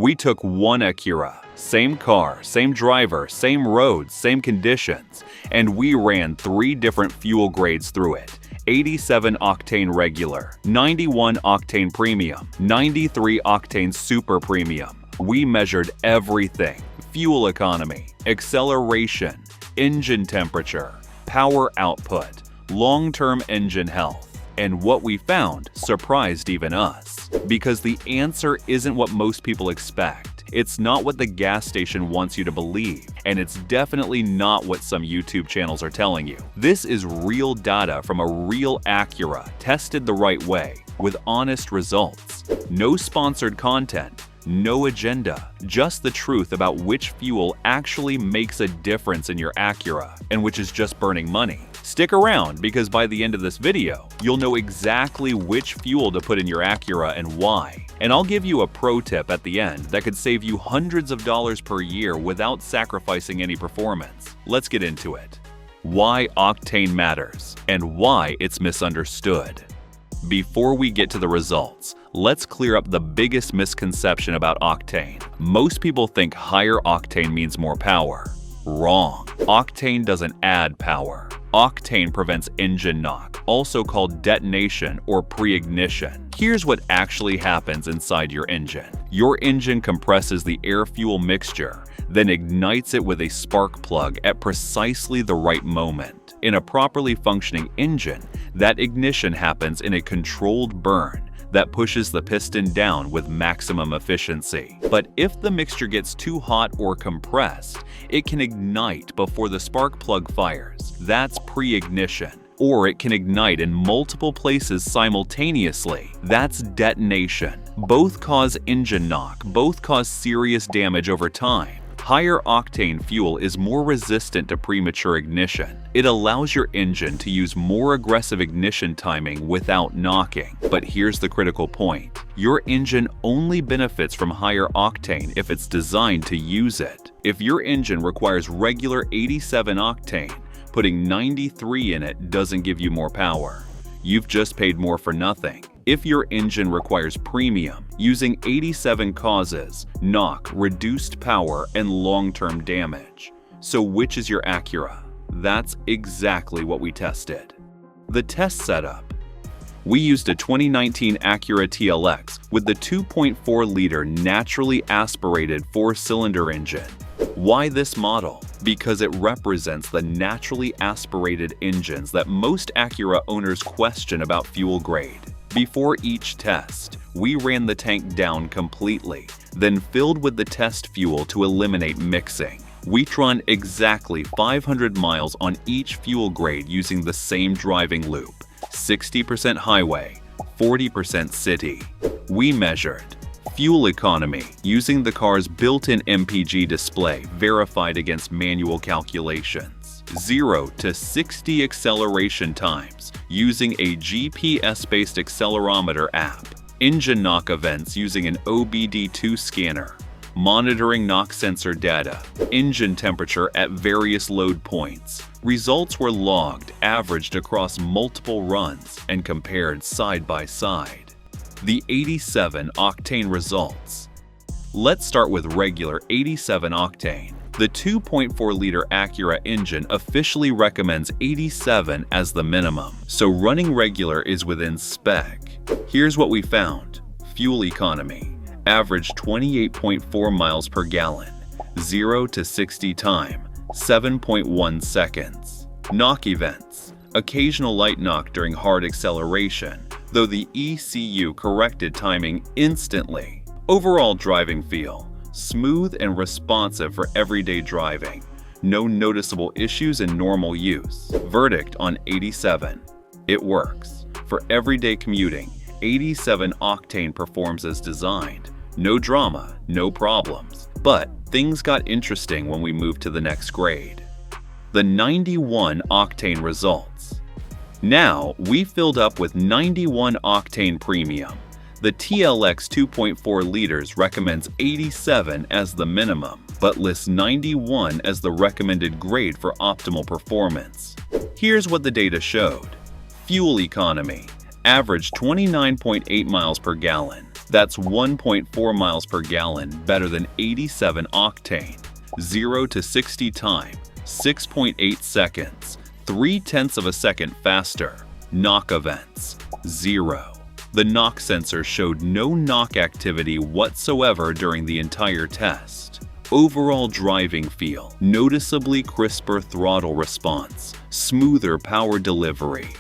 We took one Acura, same car, same driver, same roads, same conditions, and we ran 3 different fuel grades through it. 87 octane regular, 91 octane premium, 93 octane super premium. We measured everything: fuel economy, acceleration, engine temperature, power output, long-term engine health. And what we found surprised even us, because the answer isn't what most people expect. It's not what the gas station wants you to believe, and it's definitely not what some YouTube channels are telling you. This is real data from a real Acura, tested the right way, with honest results. No sponsored content, no agenda, just the truth about which fuel actually makes a difference in your Acura, and which is just burning money. Stick around, because by the end of this video, you'll know exactly which fuel to put in your Acura and why. And I'll give you a pro tip at the end that could save you hundreds of dollars per year without sacrificing any performance. Let's get into it. Why Octane matters, and why it's misunderstood. Before we get to the results, let's clear up the biggest misconception about Octane. Most people think higher octane means more power. Wrong. Octane doesn't add power. Octane prevents engine knock, also called detonation or pre-ignition. Here's what actually happens inside your engine. Your engine compresses the air-fuel mixture, then ignites it with a spark plug at precisely the right moment. In a properly functioning engine, that ignition happens in a controlled burn that pushes the piston down with maximum efficiency. But if the mixture gets too hot or compressed, it can ignite before the spark plug fires. That's pre-ignition. Or it can ignite in multiple places simultaneously. That's detonation. Both cause engine knock, both cause serious damage over time. Higher octane fuel is more resistant to premature ignition. It allows your engine to use more aggressive ignition timing without knocking. But here's the critical point. Your engine only benefits from higher octane if it's designed to use it. If your engine requires regular 87 octane, putting 93 in it doesn't give you more power. You've just paid more for nothing. If your engine requires premium, using 87 causes knock, reduced power, and long-term damage. So which is your Acura? That's exactly what we tested. The test setup. We used a 2019 Acura TLX with the 2.4-liter naturally aspirated 4-cylinder engine. Why this model? Because it represents the naturally aspirated engines that most Acura owners question about fuel grade. Before each test, we ran the tank down completely, then filled with the test fuel to eliminate mixing. We'd run exactly 500 miles on each fuel grade using the same driving loop, 60% highway, 40% city. We measured fuel economy using the car's built-in MPG display verified against manual calculations. 0 to 60 acceleration times using a GPS-based accelerometer app. Engine knock events using an OBD2 scanner. Monitoring knock sensor data. Engine temperature at various load points. Results were logged, averaged across multiple runs, and compared side by side. The 87 octane results. Let's start with regular 87 octane. The 2.4-liter Acura engine officially recommends 87 as the minimum, so running regular is within spec. Here's what we found. Fuel economy. Average 28.4 miles per gallon. 0 to 60 time, 7.1 seconds. Knock events. Occasional light knock during hard acceleration, though the ECU corrected timing instantly. Overall driving feel. Smooth and responsive for everyday driving. No noticeable issues in normal use. Verdict on 87. It works. For everyday commuting, 87 octane performs as designed. No drama, no problems. But things got interesting when we moved to the next grade. The 91 octane results. Now we filled up with 91 octane premium. The TLX 2.4 liters recommends 87 as the minimum, but lists 91 as the recommended grade for optimal performance. Here's what the data showed. Fuel economy. Average 29.8 miles per gallon. That's 1.4 miles per gallon better than 87 octane. 0 to 60 time, 6.8 seconds, 0.3 of a second faster. Knock events, 0. The knock sensor showed no knock activity whatsoever during the entire test. Overall driving feel, noticeably crisper throttle response, smoother power delivery.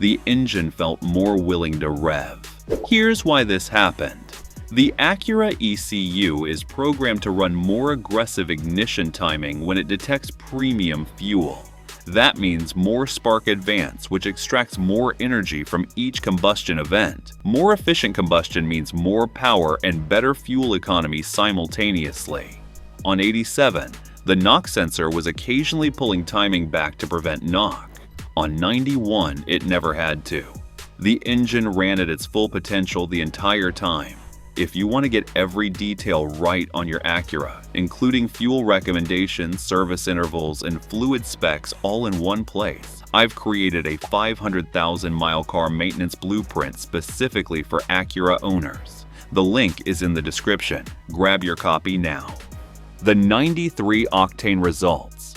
The engine felt more willing to rev. Here's why this happened. The Acura ECU is programmed to run more aggressive ignition timing when it detects premium fuel. That means more spark advance, which extracts more energy from each combustion event. More efficient combustion means more power and better fuel economy simultaneously. On 87, the knock sensor was occasionally pulling timing back to prevent knock. On 91, it never had to. The engine ran at its full potential the entire time. If you want to get every detail right on your Acura, including fuel recommendations, service intervals, and fluid specs all in one place, I've created a 500,000-mile car maintenance blueprint specifically for Acura owners. The link is in the description. Grab your copy now. The 93 Octane results.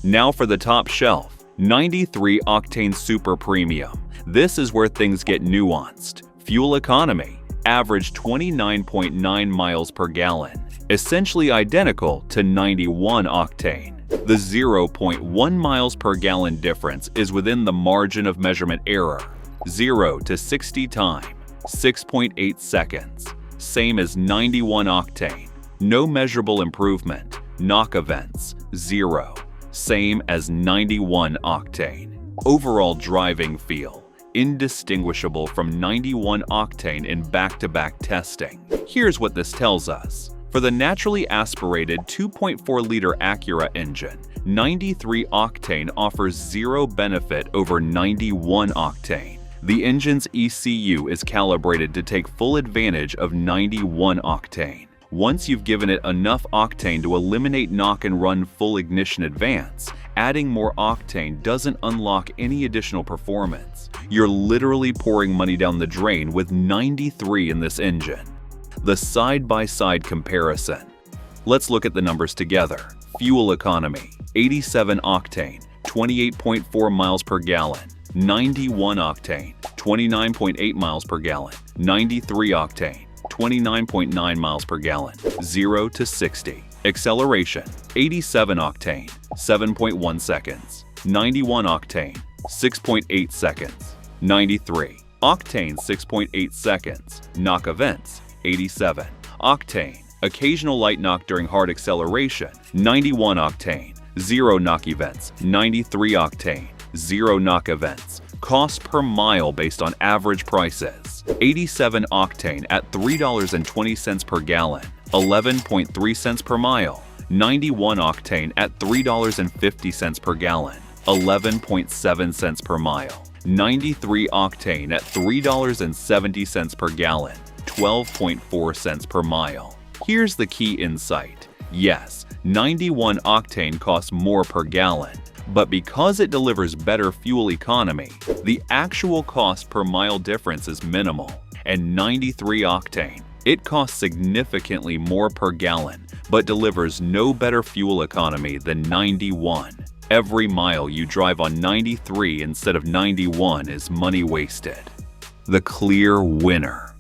Now for the top shelf, 93 Octane Super Premium. This is where things get nuanced. Fuel economy, average 29.9 miles per gallon, essentially identical to 91 Octane. The 0.1 miles per gallon difference is within the margin of measurement error. 0 to 60 time, 6.8 seconds, same as 91 Octane. No measurable improvement. Knock events, 0, same as 91 Octane. Overall driving feel, indistinguishable from 91 Octane in back-to-back testing. Here's what this tells us. For the naturally aspirated 2.4-liter Acura engine, 93 Octane offers 0 benefit over 91 Octane. The engine's ECU is calibrated to take full advantage of 91 Octane. Once you've given it enough octane to eliminate knock and run full ignition advance, adding more octane doesn't unlock any additional performance. You're literally pouring money down the drain with 93 in this engine. The side-by-side comparison. Let's look at the numbers together. Fuel economy, 87 octane, 28.4 miles per gallon. 91 octane, 29.8 miles per gallon. 93 octane, 29.9 miles per gallon. 0 to 60. Acceleration, 87 octane, 7.1 seconds. 91 octane, 6.8 seconds. 93 octane, 6.8 seconds. Knock events, 87 octane, occasional light knock during hard acceleration. 91 octane, 0 knock events. 93 octane, 0 knock events. Cost per mile based on average prices. 87 octane at $3.20 per gallon, 11.3 cents per mile. 91 octane at $3.50 per gallon, 11.7 cents per mile. 93 octane at $3.70 per gallon, 12.4 cents per mile. Here's the key insight. Yes, 91 octane costs more per gallon, but because it delivers better fuel economy, the actual cost per mile difference is minimal. And 93 octane, it costs significantly more per gallon, but delivers no better fuel economy than 91. Every mile you drive on 93 instead of 91 is money wasted. The clear winner.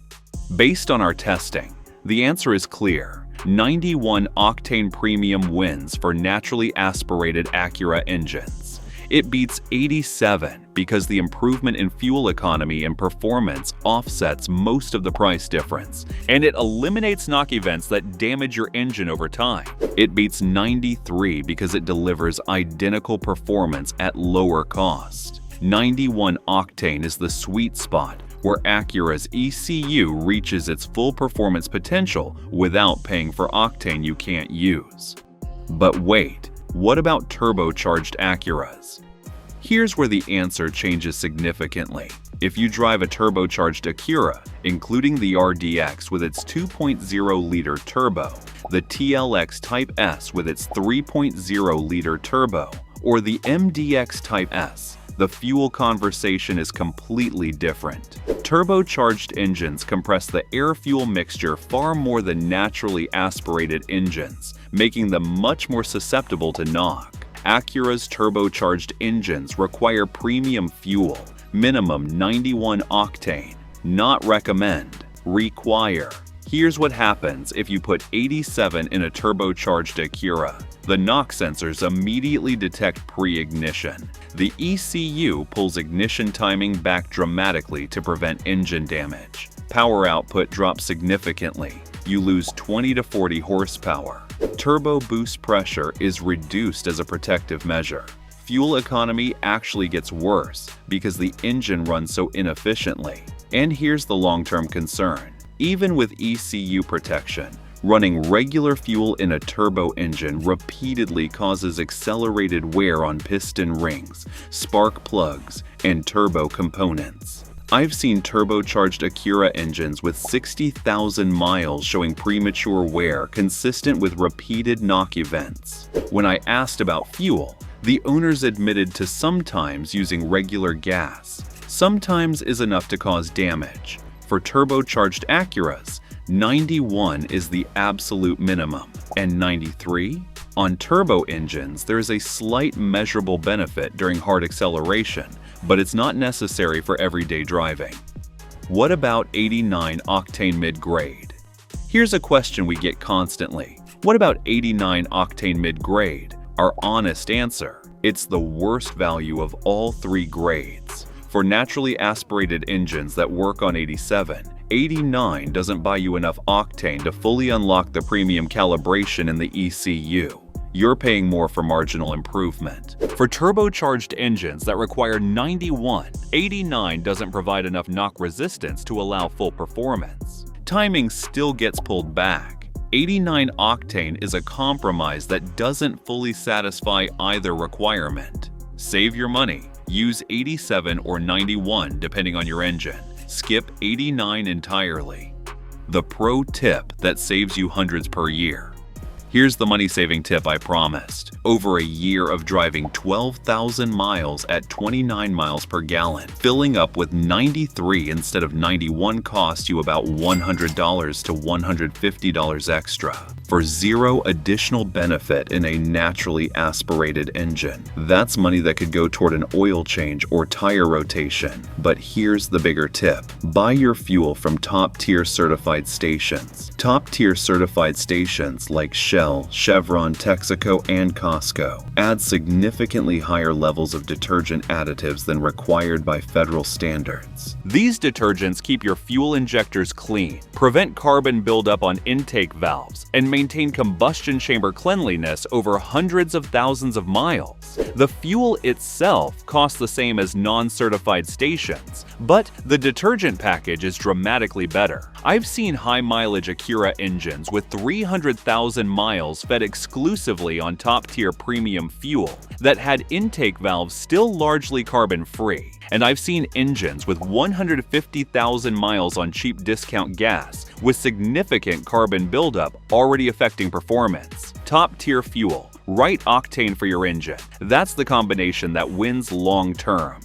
Based on our testing, the answer is clear. 91 Octane Premium wins for naturally aspirated Acura engines. It beats 87 because the improvement in fuel economy and performance offsets most of the price difference, and it eliminates knock events that damage your engine over time. It beats 93 because it delivers identical performance at lower cost. 91 Octane is the sweet spot where Acura's ECU reaches its full performance potential without paying for octane you can't use. But wait, what about turbocharged Acuras? Here's where the answer changes significantly. If you drive a turbocharged Acura, including the RDX with its 2.0-liter turbo, the TLX Type S with its 3.0-liter turbo, or the MDX Type S, the fuel conversation is completely different. Turbocharged engines compress the air-fuel mixture far more than naturally aspirated engines, making them much more susceptible to knock. Acura's turbocharged engines require premium fuel, minimum 91 octane. Not recommend, require. Here's what happens if you put 87 in a turbocharged Acura. The knock sensors immediately detect pre-ignition. The ECU pulls ignition timing back dramatically to prevent engine damage. Power output drops significantly. You lose 20 to 40 horsepower. Turbo boost pressure is reduced as a protective measure. Fuel economy actually gets worse because the engine runs so inefficiently. And here's the long-term concern. Even with ECU protection, running regular fuel in a turbo engine repeatedly causes accelerated wear on piston rings, spark plugs, and turbo components. I've seen turbocharged Acura engines with 60,000 miles showing premature wear consistent with repeated knock events. When I asked about fuel, the owners admitted to sometimes using regular gas. Sometimes is enough to cause damage. For turbocharged Acuras, 91 is the absolute minimum, and 93? On turbo engines, there is a slight measurable benefit during hard acceleration, but it's not necessary for everyday driving. What about 89 octane mid-grade? Here's a question we get constantly. What about 89 octane mid-grade? Our honest answer: it's the worst value of all three grades. For naturally aspirated engines that work on 87, 89 doesn't buy you enough octane to fully unlock the premium calibration in the ECU. You're paying more for marginal improvement. For turbocharged engines that require 91, 89 doesn't provide enough knock resistance to allow full performance. Timing still gets pulled back. 89 octane is a compromise that doesn't fully satisfy either requirement. Save your money. Use 87 or 91 depending on your engine. Skip 89 entirely. The pro tip that saves you hundreds per year. Here's the money-saving tip I promised. Over a year of driving 12,000 miles at 29 miles per gallon, filling up with 93 instead of 91 costs you about $100 to $150 extra for zero additional benefit in a naturally aspirated engine. That's money that could go toward an oil change or tire rotation. But here's the bigger tip. Buy your fuel from top-tier certified stations. Top-tier certified stations like Shell, Chevron, Texaco, and Costco add significantly higher levels of detergent additives than required by federal standards. These detergents keep your fuel injectors clean, prevent carbon buildup on intake valves, and maintain combustion chamber cleanliness over hundreds of thousands of miles. The fuel itself costs the same as non-certified stations, but the detergent package is dramatically better. I've seen high-mileage Acura engines with 300,000 miles fed exclusively on top-tier premium fuel that had intake valves still largely carbon-free. And I've seen engines with 150,000 miles on cheap discount gas with significant carbon buildup already affecting performance. Top-tier fuel, right octane for your engine. That's the combination that wins long-term.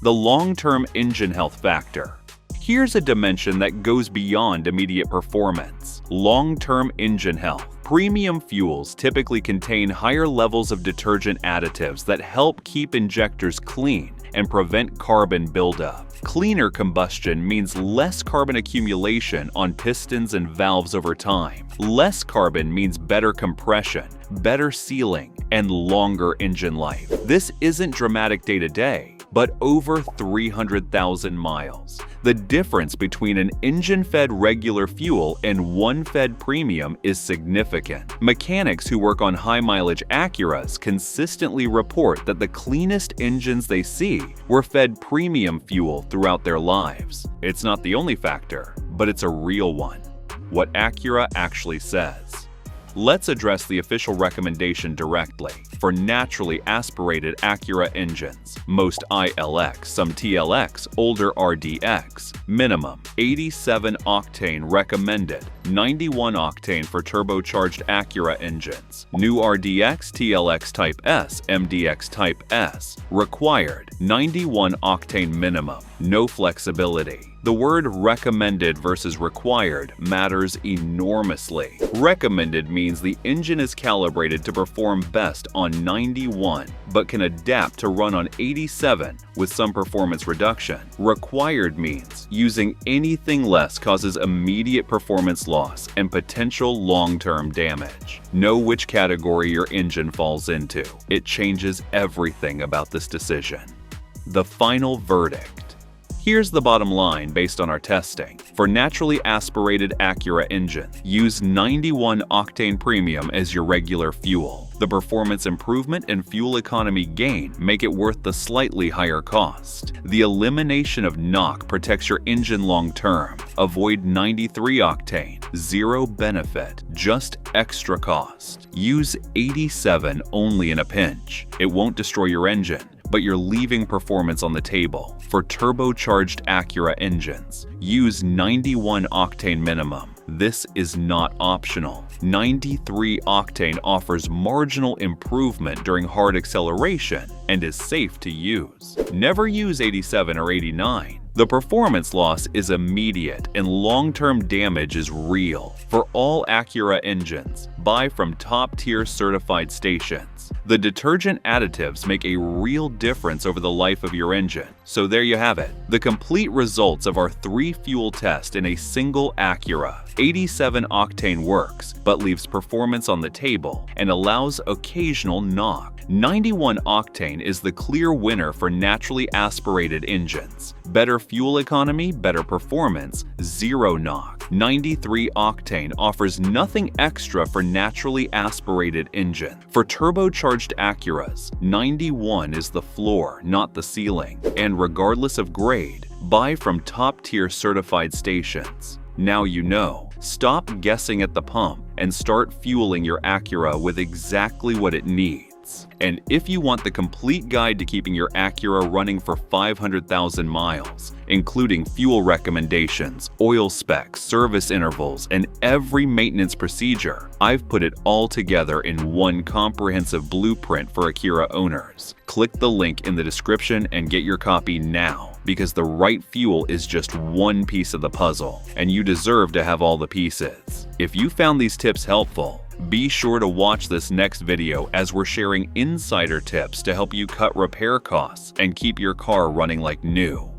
The long-term engine health factor. Here's a dimension that goes beyond immediate performance. Long-term engine health. Premium fuels typically contain higher levels of detergent additives that help keep injectors clean and prevent carbon buildup. Cleaner combustion means less carbon accumulation on pistons and valves over time. Less carbon means better compression, better sealing, and longer engine life. This isn't dramatic day-to-day, but over 300,000 miles. The difference between an engine-fed regular fuel and one-fed premium is significant. Mechanics who work on high-mileage Acuras consistently report that the cleanest engines they see were fed premium fuel throughout their lives. It's not the only factor, but it's a real one. What Acura actually says. Let's address the official recommendation directly. For naturally aspirated Acura engines, most ILX, some TLX, older RDX, minimum 87 octane recommended, 91 octane for turbocharged Acura engines, new RDX, TLX Type S, MDX Type S, required 91 octane minimum, no flexibility. The word recommended versus required matters enormously. Recommended means the engine is calibrated to perform best on 91, but can adapt to run on 87 with some performance reduction. Required means using anything less causes immediate performance loss and potential long-term damage. Know which category your engine falls into. It changes everything about this decision. The final verdict. Here's the bottom line based on our testing. For naturally aspirated Acura engine, use 91 Octane Premium as your regular fuel. The performance improvement and fuel economy gain make it worth the slightly higher cost. The elimination of knock protects your engine long-term. Avoid 93 Octane, zero benefit, just extra cost. Use 87 only in a pinch. It won't destroy your engine, but you're leaving performance on the table. For turbocharged Acura engines, use 91 Octane minimum. This is not optional. 93 Octane offers marginal improvement during hard acceleration and is safe to use. Never use 87 or 89. The performance loss is immediate and long-term damage is real. For all Acura engines, buy from top-tier certified stations. The detergent additives make a real difference over the life of your engine. So there you have it, the complete results of our 3-fuel test in a single Acura. 87 Octane works, but leaves performance on the table and allows occasional knock. 91 Octane is the clear winner for naturally aspirated engines. Better fuel economy, better performance, zero knock. 93 Octane offers nothing extra for naturally aspirated engine. For turbocharged Acuras, 91 is the floor, not the ceiling. And regardless of grade, buy from top-tier certified stations. Now you know. Stop guessing at the pump and start fueling your Acura with exactly what it needs. And if you want the complete guide to keeping your Acura running for 500,000 miles, including fuel recommendations, oil specs, service intervals, and every maintenance procedure, I've put it all together in one comprehensive blueprint for Acura owners. Click the link in the description and get your copy now, because the right fuel is just one piece of the puzzle, and you deserve to have all the pieces. If you found these tips helpful, be sure to watch this next video as we're sharing insider tips to help you cut repair costs and keep your car running like new.